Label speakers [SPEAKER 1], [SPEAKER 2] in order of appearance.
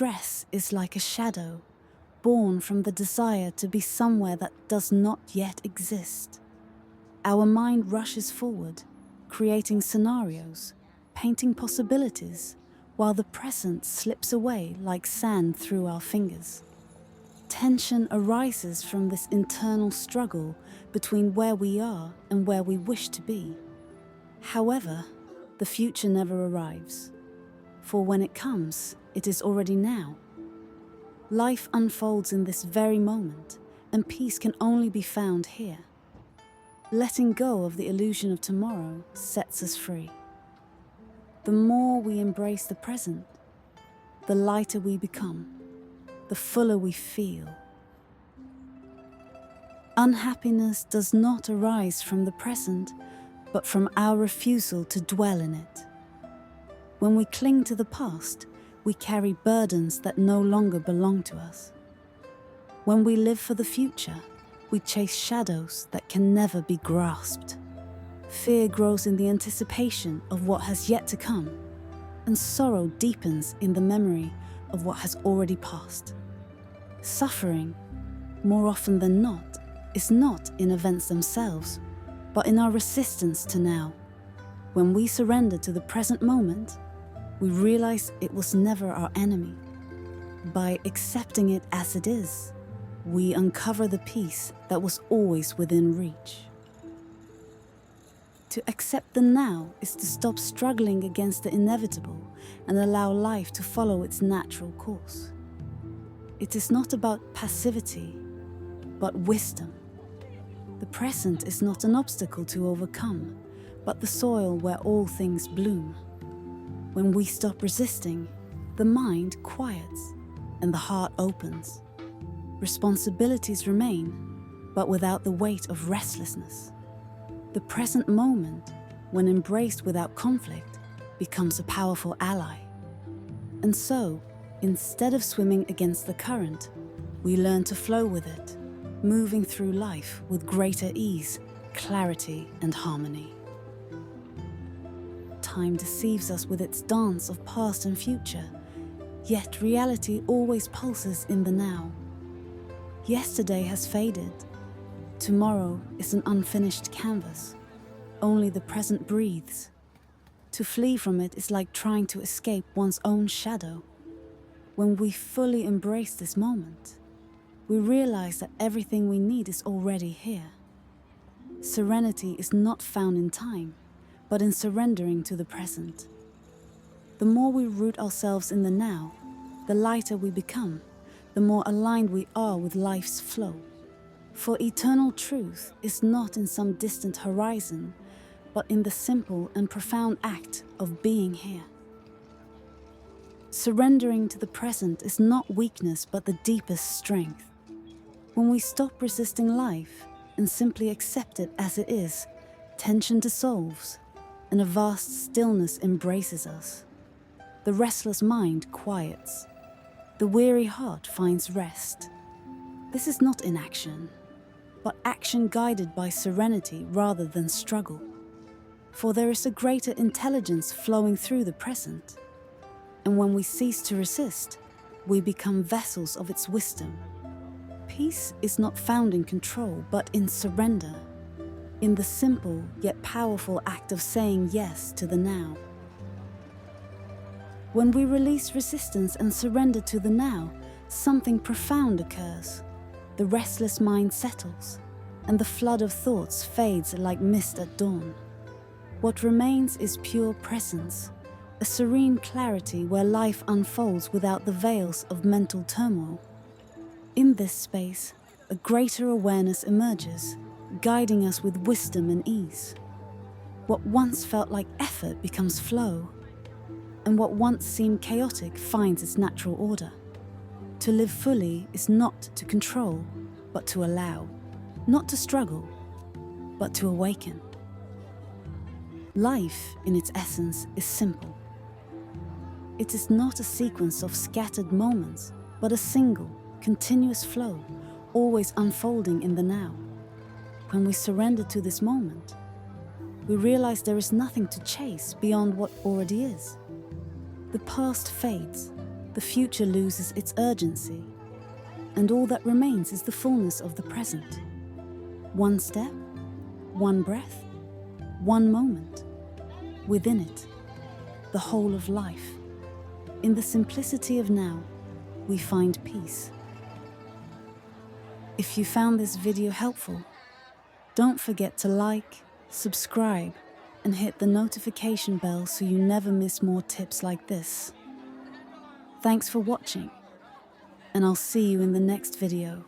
[SPEAKER 1] stress is like a shadow, born from the desire to be somewhere that does not yet exist. Our mind rushes forward, creating scenarios, painting possibilities, while the present slips away like sand through our fingers. Tension arises from this internal struggle between where we are and where we wish to be. However, the future never arrives, for when it comes, it is already now. Life unfolds in this very moment, and peace can only be found here. Letting go of the illusion of tomorrow sets us free. The more we embrace the present, the lighter we become, the fuller we feel. Unhappiness does not arise from the present, but from our refusal to dwell in it. When we cling to the past, we carry burdens that no longer belong to us. When we live for the future, we chase shadows that can never be grasped. Fear grows in the anticipation of what has yet to come, and sorrow deepens in the memory of what has already passed. Suffering, more often than not, is not in events themselves, but in our resistance to now. When we surrender to the present moment, we realize it was never our enemy. By accepting it as it is, we uncover the peace that was always within reach. To accept the now is to stop struggling against the inevitable and allow life to follow its natural course. It is not about passivity, but wisdom. The present is not an obstacle to overcome, but the soil where all things bloom. When we stop resisting, the mind quiets and the heart opens. Responsibilities remain, but without the weight of restlessness. The present moment, when embraced without conflict, becomes a powerful ally. And so, instead of swimming against the current, we learn to flow with it, moving through life with greater ease, clarity, and harmony. Time deceives us with its dance of past and future, yet reality always pulses in the now. Yesterday has faded. Tomorrow is an unfinished canvas. Only the present breathes. To flee from it is like trying to escape one's own shadow. When we fully embrace this moment, we realize that everything we need is already here. Serenity is not found in time, but in surrendering to the present. The more we root ourselves in the now, the lighter we become, the more aligned we are with life's flow. For eternal truth is not in some distant horizon, but in the simple and profound act of being here. Surrendering to the present is not weakness, but the deepest strength. When we stop resisting life and simply accept it as it is, tension dissolves, and a vast stillness embraces us. The restless mind quiets. The weary heart finds rest. This is not inaction, but action guided by serenity rather than struggle. For there is a greater intelligence flowing through the present. And when we cease to resist, we become vessels of its wisdom. Peace is not found in control, but in surrender, in the simple yet powerful act of saying yes to the now. When we release resistance and surrender to the now, something profound occurs. The restless mind settles, and the flood of thoughts fades like mist at dawn. What remains is pure presence, a serene clarity where life unfolds without the veils of mental turmoil. In this space, a greater awareness emerges, guiding us with wisdom and ease. What once felt like effort becomes flow, and what once seemed chaotic finds its natural order. To live fully is not to control, but to allow, not to struggle, but to awaken. Life, in its essence, is simple. It is not a sequence of scattered moments, but a single, continuous flow, always unfolding in the now. When we surrender to this moment, we realize there is nothing to chase beyond what already is. The past fades, the future loses its urgency, and all that remains is the fullness of the present. One step, one breath, one moment. Within it, the whole of life. In the simplicity of now, we find peace. If you found this video helpful, don't forget to like, subscribe, and hit the notification bell so you never miss more tips like this. Thanks for watching, and I'll see you in the next video.